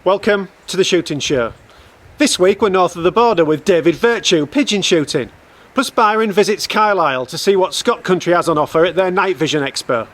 Welcome to the shooting show. This week we're north of the border with David Virtue pigeon shooting. Plus Byron visits Carlisle to see what Scott Country has on offer at their Night Vision Expo.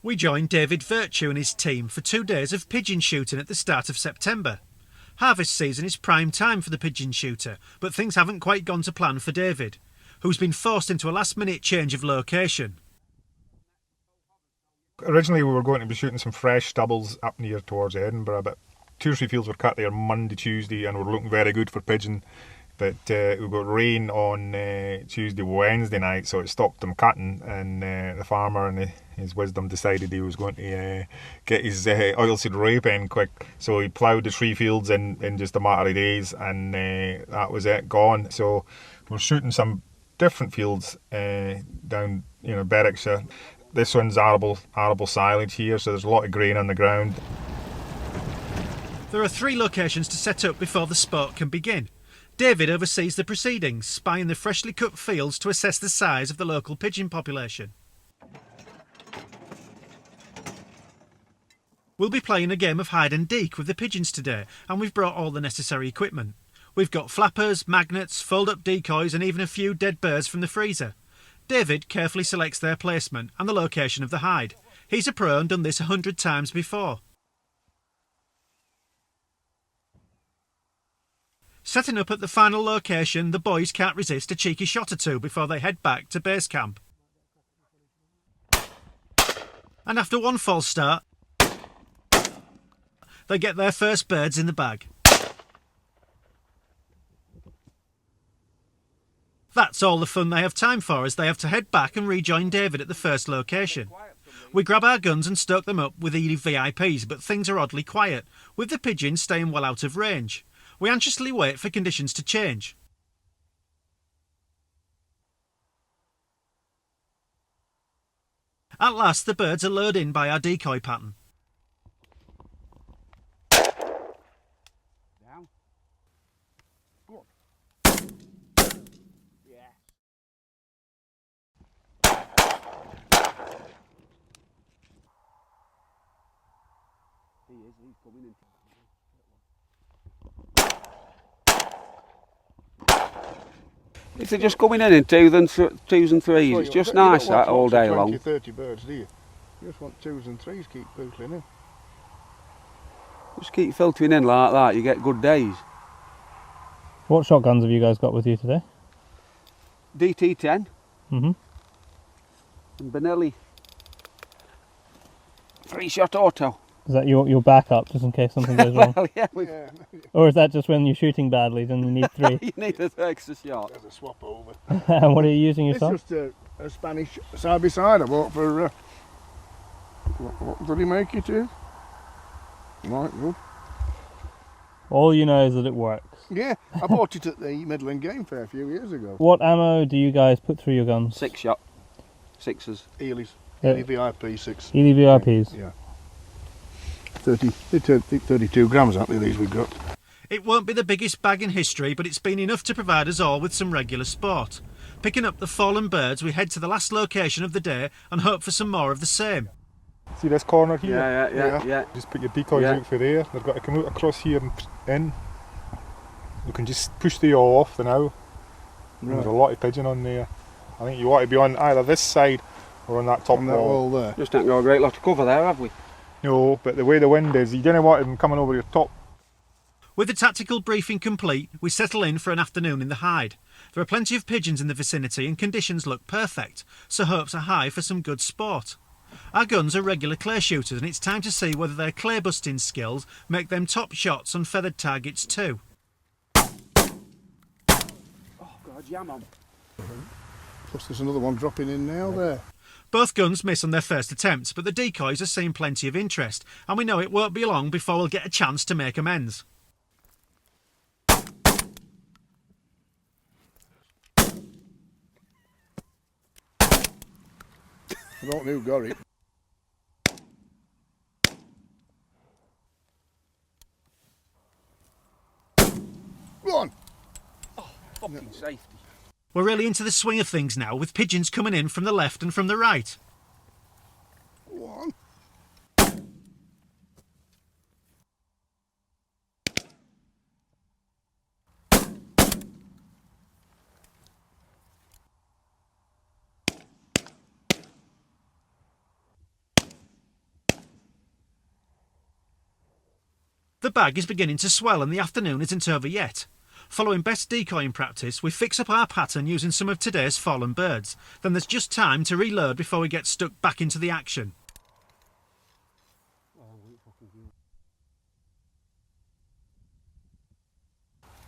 We joined David Virtue and his team for 2 days of pigeon shooting at the start of September. Harvest season is prime time for the pigeon shooter, but things haven't quite gone to plan for David, who's been forced into a last-minute change of location. Originally we were going to be shooting some fresh stubbles up near towards Edinburgh, but 2 or 3 fields were cut there Monday, Tuesday, and were looking very good for pigeon. But we got rain on Tuesday, Wednesday night, so it stopped them cutting, and the farmer in his wisdom decided he was going to get his oilseed rape in quick. So he ploughed the 3 fields in just a matter of days, and that was it, gone. So we're shooting some different fields down, Berwickshire. This one's arable silage here, so there's a lot of grain on the ground. There are 3 locations to set up before the sport can begin. David oversees the proceedings, spying the freshly cut fields to assess the size of the local pigeon population. We'll be playing a game of hide and deek with the pigeons today, and we've brought all the necessary equipment. We've got flappers, magnets, fold-up decoys and even a few dead birds from the freezer. David carefully selects their placement and the location of the hide. He's a pro and done this 100 times before. Setting up at the final location, the boys can't resist a cheeky shot or 2 before they head back to base camp. And after one false start, they get their first birds in the bag. That's all the fun they have time for, as they have to head back and rejoin David at the first location. We grab our guns and stoke them up with VIPs, but things are oddly quiet, with the pigeons staying well out of range. We anxiously wait for conditions to change. At last, the birds are lured in by our decoy pattern. Down. Good. Yeah. He's coming in. If they're just coming in 2s and 3s, it's just nice that all day long. 30 birds, do you? You just want 2s and 3s, keep pootling in. Just keep filtering in like that, you get good days. What shotguns have you guys got with you today? DT10 and and Benelli 3-shot auto. Is that your backup, just in case something goes wrong? Well, yeah, Or is that just when you're shooting badly, then you need 3? you need an extra shot. There's a swap over. And what are you using It's yourself? just a Spanish side-by-side I bought for, what did he make it to? Right, good. All you know is that it works. Yeah, I bought it at the Midland Game Fair a few years ago. What ammo do you guys put through your guns? 6-shot. 6s. Ely's. Yeah. Ely VIP 6. Ely VIPs? Yeah. 32 grams actually these we've got. It won't be the biggest bag in history, but it's been enough to provide us all with some regular sport. Picking up the fallen birds, we head to the last location of the day and hope for some more of the same. See this corner here? Yeah. Just put your decoys out for there. They've got to come out across here and in. You can just push the yaw off the now. Right. There's a lot of pigeon on there. I think you want to be on either this side or on that top wall. There. Just haven't got a great lot of cover there, have we? No, but the way the wind is, you don't want them coming over your top. With the tactical briefing complete, we settle in for an afternoon in the hide. There are plenty of pigeons in the vicinity and conditions look perfect, so hopes are high for some good sport. Our guns are regular clay shooters and it's time to see whether their clay busting skills make them top shots on feathered targets too. Jam on. Plus there's another one dropping in now there. Both guns miss on their first attempts, but the decoys are seeing plenty of interest, and we know it won't be long before we'll get a chance to make amends. I don't know who got it. Go on! Fucking safety. We're really into the swing of things now, with pigeons coming in from the left and from the right. Go on! The bag is beginning to swell and the afternoon isn't over yet. Following best decoying practice, we fix up our pattern using some of today's fallen birds. Then there's just time to reload before we get stuck back into the action.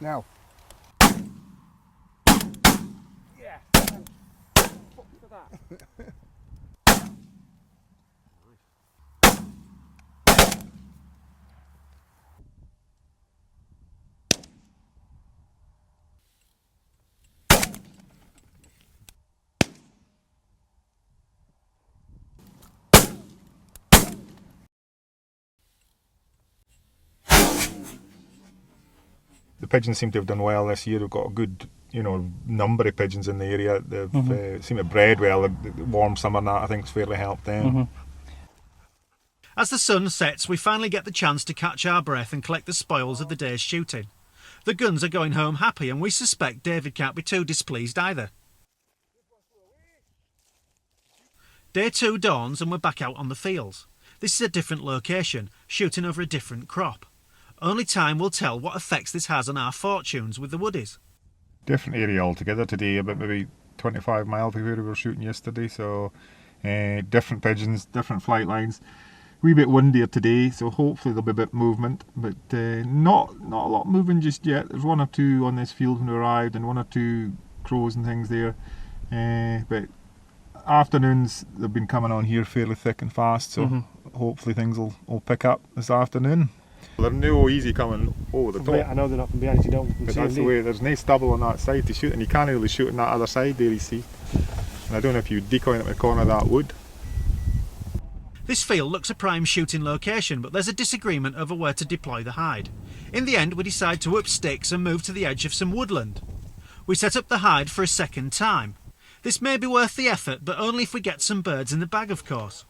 Now. Yeah. Fuck for that. The pigeons seem to have done well this year. We've got a good, number of pigeons in the area. They've seem to have bred well. The warm summer and that, I think, has fairly helped them. As the sun sets, we finally get the chance to catch our breath and collect the spoils of the day's shooting. The guns are going home happy, and we suspect David can't be too displeased either. Day 2 dawns and we're back out on the fields. This is a different location, shooting over a different crop. Only time will tell what effects this has on our fortunes with the woodies. Different area altogether today, about maybe 25 miles from where we were shooting yesterday, so different pigeons, different flight lines. Wee bit windier today, so hopefully there'll be a bit of movement, but not a lot moving just yet. There's one or two on this field when we arrived, and one or two crows and things there, but afternoons they've been coming on here fairly thick and fast, so hopefully things will pick up this afternoon. They're no easy coming over the top. I know they're not from behind, you don't But that's the way, there's no stubble on that side to shoot, and you can't really shoot on that other side there, you see. And I don't know if you decoy at the corner of that wood. This field looks a prime shooting location, but there's a disagreement over where to deploy the hide. In the end, we decide to up sticks and move to the edge of some woodland. We set up the hide for a second time. This may be worth the effort, but only if we get some birds in the bag, of course.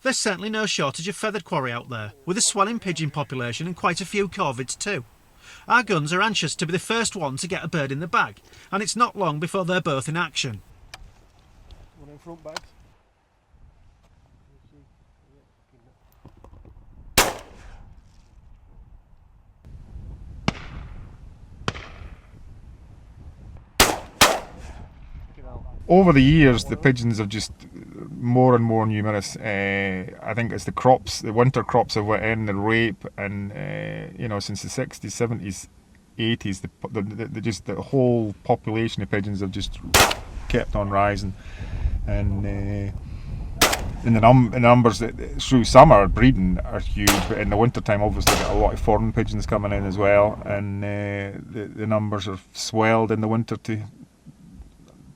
There's certainly no shortage of feathered quarry out there, with a swelling pigeon population and quite a few corvids too. Our guns are anxious to be the first one to get a bird in the bag, and it's not long before they're both in action. One in front bags. Over the years, the pigeons have just more and more numerous. I think it's the crops, the winter crops have went in, the rape, and since the 60s, 70s, 80s, the whole population of pigeons have just kept on rising, and the numbers that through summer breeding are huge, but in the winter time, obviously, got a lot of foreign pigeons coming in as well, and the numbers are swelled in the winter to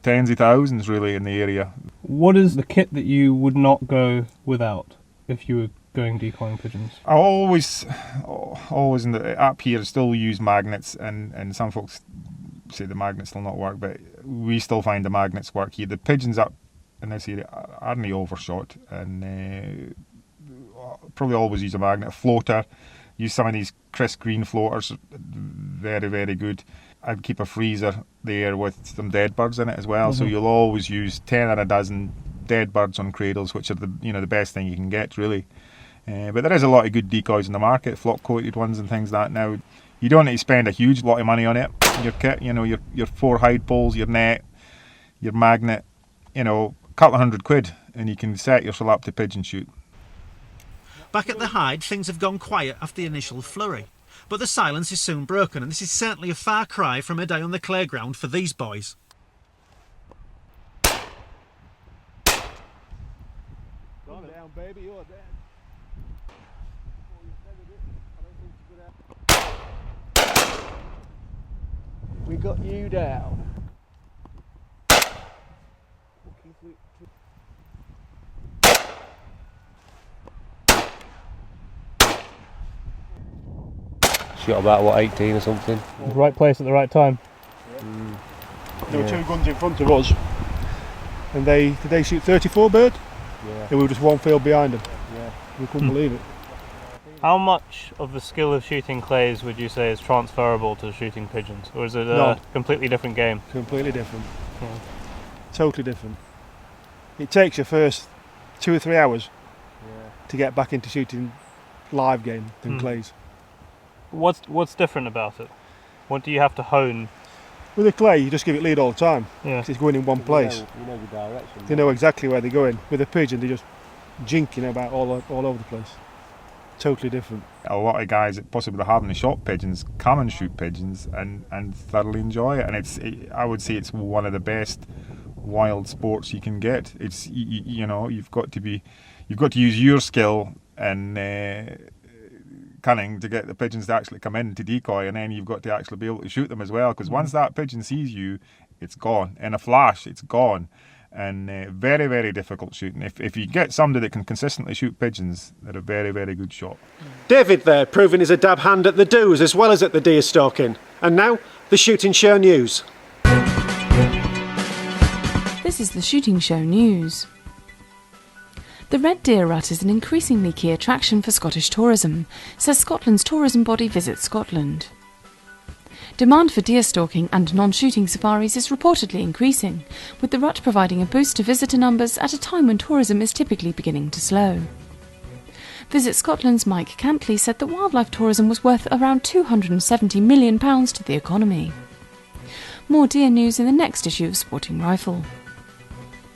tens of thousands really in the area. What is the kit that you would not go without if you were going decoying pigeons? I always in the up here still use magnets, and some folks say the magnets will not work, but we still find the magnets work here. The pigeons up in this area aren't overshot, and probably always use a magnet. A floater, use some of these crisp green floaters, very, very good. I'd keep a freezer there with some dead birds in it as well, so you'll always use 10 or a dozen dead birds on cradles, which are the best thing you can get really. But there is a lot of good decoys in the market, flock coated ones and things like that. Now you don't need to spend a huge lot of money on it. Your kit, your 4 hide poles, your net, your magnet, a couple of £100, and you can set yourself up to pigeon shoot. Back at the hide, things have gone quiet after the initial flurry. But the silence is soon broken, and this is certainly a far cry from a day on the playground for these boys. Calm down, baby, you're dead. We got you down. Shot about, what, 18 or something? Right place at the right time. There were two guns in front of us, and did they shoot 34 bird? Yeah. And we were just one field behind them. Yeah. We couldn't believe it. How much of the skill of shooting clays would you say is transferable to shooting pigeons? Or is it a None. completely different game? Completely different. Yeah. Totally different. It takes your first 2 or 3 hours Yeah. to get back into shooting live game than clays. What's different about it? What do you have to hone? With a clay, you just give it lead all the time. Yeah. 'Cause it's going in one place. You know the direction. They know exactly where they're going. With a pigeon, they're just jinking about all over the place. Totally different. A lot of guys that possibly haven't shot pigeons come and shoot pigeons and thoroughly enjoy it, and I would say it's one of the best wild sports you can get. It's you know, you've got to use your skill and cunning to get the pigeons to actually come in to decoy, and then you've got to actually be able to shoot them as well, because once that pigeon sees you, it's gone. In a flash, it's gone. And very, very difficult shooting. If you get somebody that can consistently shoot pigeons, they're a very, very good shot. David there, proving he's a dab hand at the do's as well as at the deer stalking. And now, the Shooting Show News. This is the Shooting Show News. The red deer rut is an increasingly key attraction for Scottish tourism, says Scotland's tourism body Visit Scotland. Demand for deer stalking and non-shooting safaris is reportedly increasing, with the rut providing a boost to visitor numbers at a time when tourism is typically beginning to slow. Visit Scotland's Mike Cantley said that wildlife tourism was worth around £270 million to the economy. More deer news in the next issue of Sporting Rifle.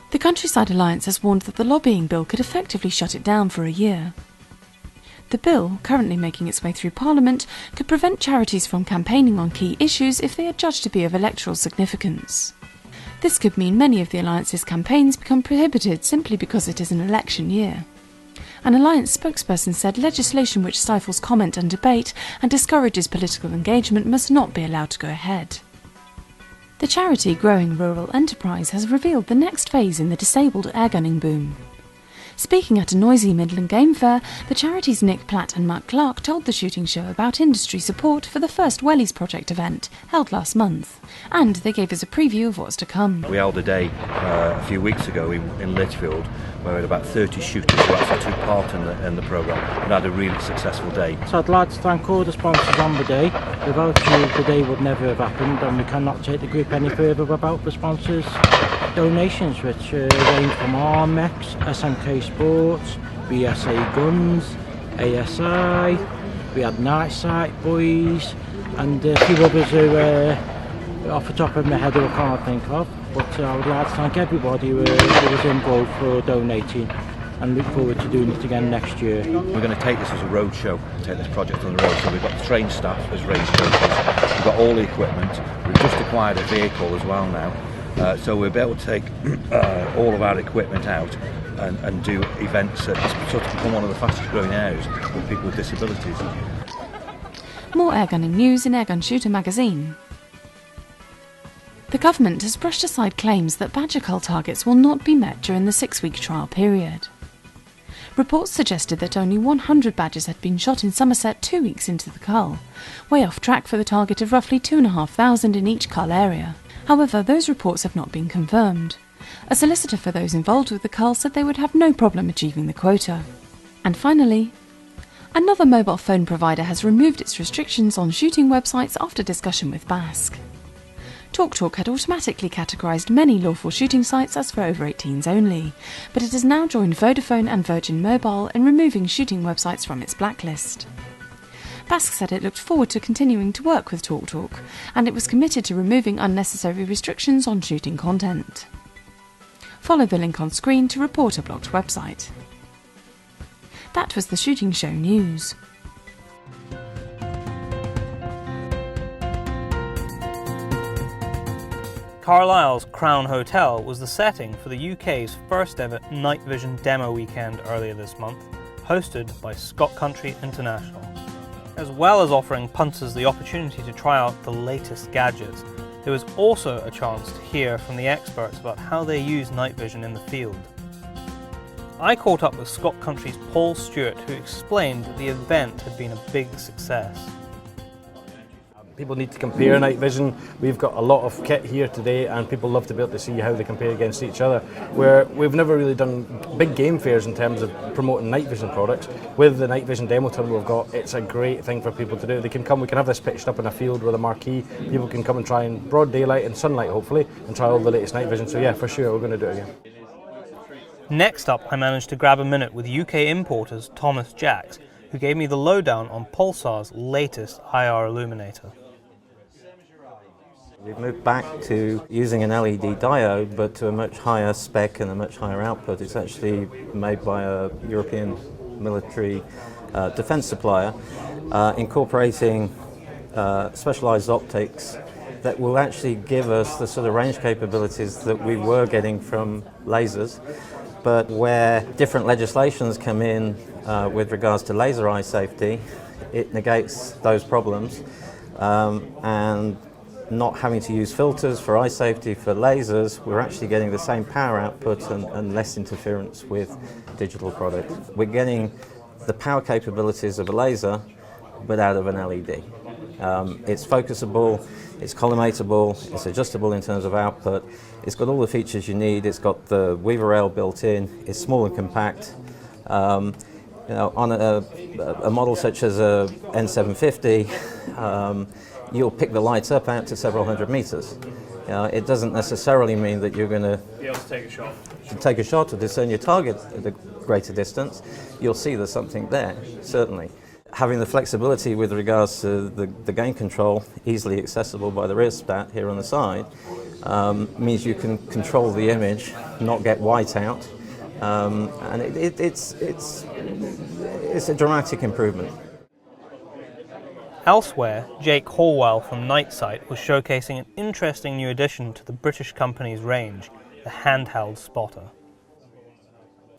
The Countryside Alliance has warned that the lobbying bill could effectively shut it down for a year. The bill, currently making its way through Parliament, could prevent charities from campaigning on key issues if they are judged to be of electoral significance. This could mean many of the Alliance's campaigns become prohibited simply because it is an election year. An Alliance spokesperson said legislation which stifles comment and debate and discourages political engagement must not be allowed to go ahead. The charity Growing Rural Enterprise has revealed the next phase in the disabled airgunning boom. Speaking at a noisy Midland Game Fair, the charities Nick Platt and Mark Clark told the Shooting Show about industry support for the first Wellies Project event, held last month, and they gave us a preview of what's to come. We held a day a few weeks ago in Lichfield where we had about 30 shooters who actually took part in the programme and had a really successful day. So I'd like to thank all the sponsors on the day. Without you, the day would never have happened, and we cannot take the group any further without the sponsors' donations, which range from Armex, SMK Sports, BSA Guns, ASI, we had NiteSite boys, and a few others who off the top of my head I can't think of. But I would like to thank everybody who was involved for donating, and look forward to doing it again next year. We're going to take this as a road show, take this project on the road. So we've got trained staff as range coaches, we've got all the equipment, we've just acquired a vehicle as well now. So we'll be able to take all of our equipment out and do events that it's sort of become one of the fastest growing areas with people with disabilities. More airgunning news in Airgun Shooter magazine. The government has brushed aside claims that badger cull targets will not be met during the 6-week trial period. Reports suggested that only 100 badgers had been shot in Somerset 2 weeks into the cull, way off track for the target of roughly 2,500 in each cull area. However, those reports have not been confirmed. A solicitor for those involved with the cull said they would have no problem achieving the quota. And finally, another mobile phone provider has removed its restrictions on shooting websites after discussion with Basque. TalkTalk had automatically categorised many lawful shooting sites as for over 18s only, but it has now joined Vodafone and Virgin Mobile in removing shooting websites from its blacklist. Basque said it looked forward to continuing to work with TalkTalk, and it was committed to removing unnecessary restrictions on shooting content. Follow the link on screen to report a blocked website. That was the Shooting Show News. Carlisle's Crown Hotel was the setting for the UK's first ever Night Vision demo weekend earlier this month, hosted by Scott Country International. As well as offering punters the opportunity to try out the latest gadgets, there was also a chance to hear from the experts about how they use night vision in the field. I caught up with Scott Country's Paul Stewart, who explained that the event had been a big success. People need to compare night vision. We've got a lot of kit here today and people love to be able to see how they compare against each other. Where we've never really done big game fairs in terms of promoting night vision products. With the night vision demo tunnel we've got, it's a great thing for people to do. They can come, we can have this pitched up in a field with a marquee. People can come and try in broad daylight and sunlight hopefully and try all the latest night vision. So yeah, for sure we're going to do it again. Next up, I managed to grab a minute with UK importers Thomas Jacks, who gave me the lowdown on Pulsar's latest IR illuminator. We've moved back to using an LED diode, but to a much higher spec and a much higher output. It's actually made by a European military defence supplier, incorporating specialised optics that will actually give us the sort of range capabilities that we were getting from lasers, but where different legislations come in with regards to laser eye safety, it negates those problems, and not having to use filters for eye safety for lasers, we're actually getting the same power output and less interference with digital products. We're getting the power capabilities of a laser, but out of an LED. It's focusable, it's collimatable, it's adjustable in terms of output, it's got all the features you need, it's got the weaver rail built in, it's small and compact. You know, on a model such as a N750, you'll pick the lights up out to several hundred meters. It doesn't necessarily mean that you're going to be able to take a shot to discern your target at a greater distance. You'll see there's something there, certainly. Having the flexibility with regards to the gain control, easily accessible by the rear stat here on the side, means you can control the image, not get white out, and it's a dramatic improvement. Elsewhere, Jake Hallwell from NiteSite was showcasing an interesting new addition to the British company's range, the handheld spotter.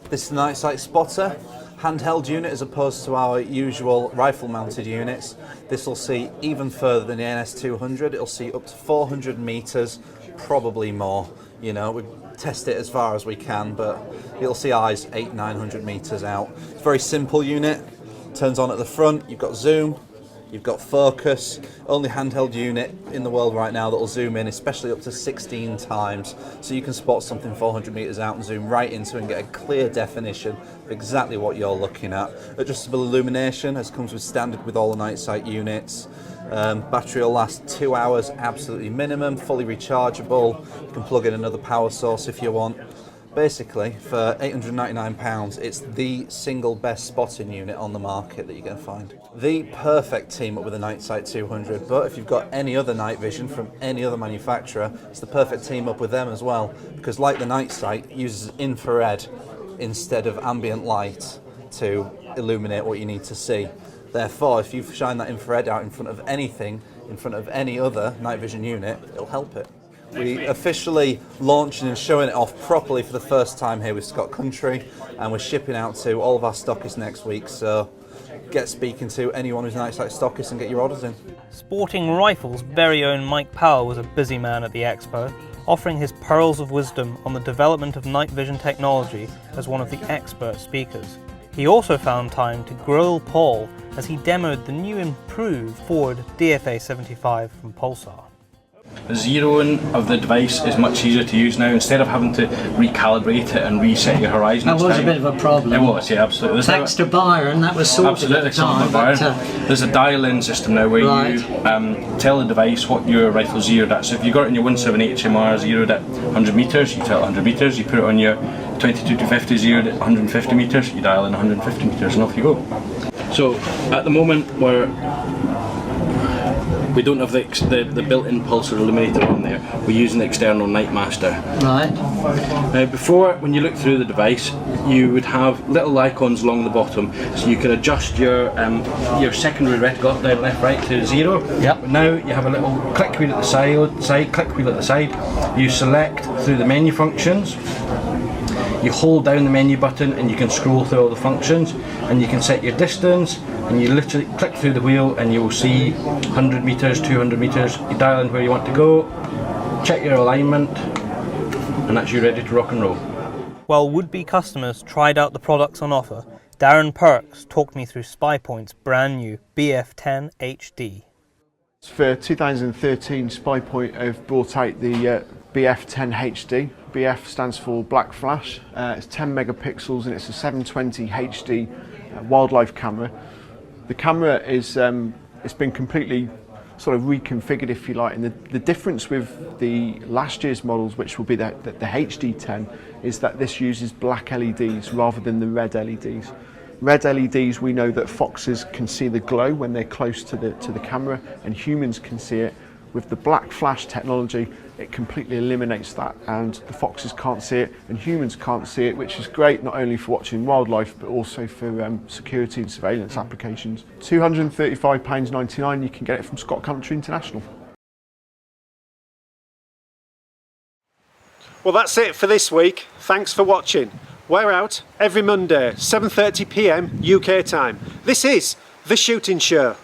This is the NiteSite spotter, handheld unit as opposed to our usual rifle-mounted units. This will see even further than the NS200. It'll see up to 400 meters, probably more. You know, we test it as far as we can, but it'll see eyes 800-900 meters out. It's a very simple unit. Turns on at the front. You've got zoom. You've got focus, only handheld unit in the world right now that will zoom in, especially up to 16 times. So you can spot something 400 meters out and zoom right into it and get a clear definition of exactly what you're looking at. Adjustable illumination, as comes with standard with all the NiteSite units. Battery will last 2 hours, absolutely minimum, fully rechargeable. You can plug in another power source if you want. Basically, for £899, it's the single best spotting unit on the market that you're going to find. The perfect team up with the NiteSite 200, but if you've got any other night vision from any other manufacturer, it's the perfect team up with them as well, because like the NiteSite, it uses infrared instead of ambient light to illuminate what you need to see. Therefore, if you shine that infrared out in front of anything, in front of any other night vision unit, it'll help it. We officially launching and showing it off properly for the first time here with Scott Country, and we're shipping out to all of our stockists next week, so get speaking to anyone who's an NiteSite stockist and get your orders in. Sporting Rifles' very own Mike Powell was a busy man at the expo, offering his pearls of wisdom on the development of night vision technology as one of the expert speakers. He also found time to grill Paul as he demoed the new improved Ford DFA 75 from Pulsar. The zeroing of the device is much easier to use now. Instead of having to recalibrate it and reset your horizon. That was a bit of a problem. It was, yeah, absolutely. Thanks to Byron, that was sorted at the time. There's a dial-in system now where you tell the device what your rifle's zeroed at. So if you got it in your 178 HMR zeroed at 100 metres, you tell it 100 metres. You put it on your 22-250 zeroed at 150 metres, you dial in 150 metres and off you go. So at the moment we're we don't have the built-in Pulsar illuminator on there. We're using the external Night Master. Right. Now before, when you look through the device, you would have little icons along the bottom, so you can adjust your secondary reticle down left right to 0. Yep. But now you have a little click wheel at the side, click wheel at the side. You select through the menu functions. You hold down the menu button and you can scroll through all the functions, and you can set your distance, and you literally click through the wheel and you will see 100 metres, 200 metres, you dial in where you want to go, check your alignment, and that's you ready to rock and roll. While would-be customers tried out the products on offer, Darren Perks talked me through SpyPoint's brand new BF10 HD. For 2013, SpyPoint have brought out the BF10 HD. BF stands for Black Flash. It's 10 megapixels and it's a 720 HD wildlife camera. The camera is it's been completely sort of reconfigured, if you like, and the difference with the last year's models, which will be the HD10, is that this uses black LEDs rather than the red LEDs. Red LEDs, we know that foxes can see the glow when they're close to the camera, and humans can see it. With the black flash technology, it completely eliminates that, and the foxes can't see it and humans can't see it, which is great not only for watching wildlife but also for security and surveillance applications. £235.99, you can get it from Scott Country International. Well, that's it for this week. Thanks for watching. We're out every Monday, 7:30 PM UK time. This is The Shooting Show.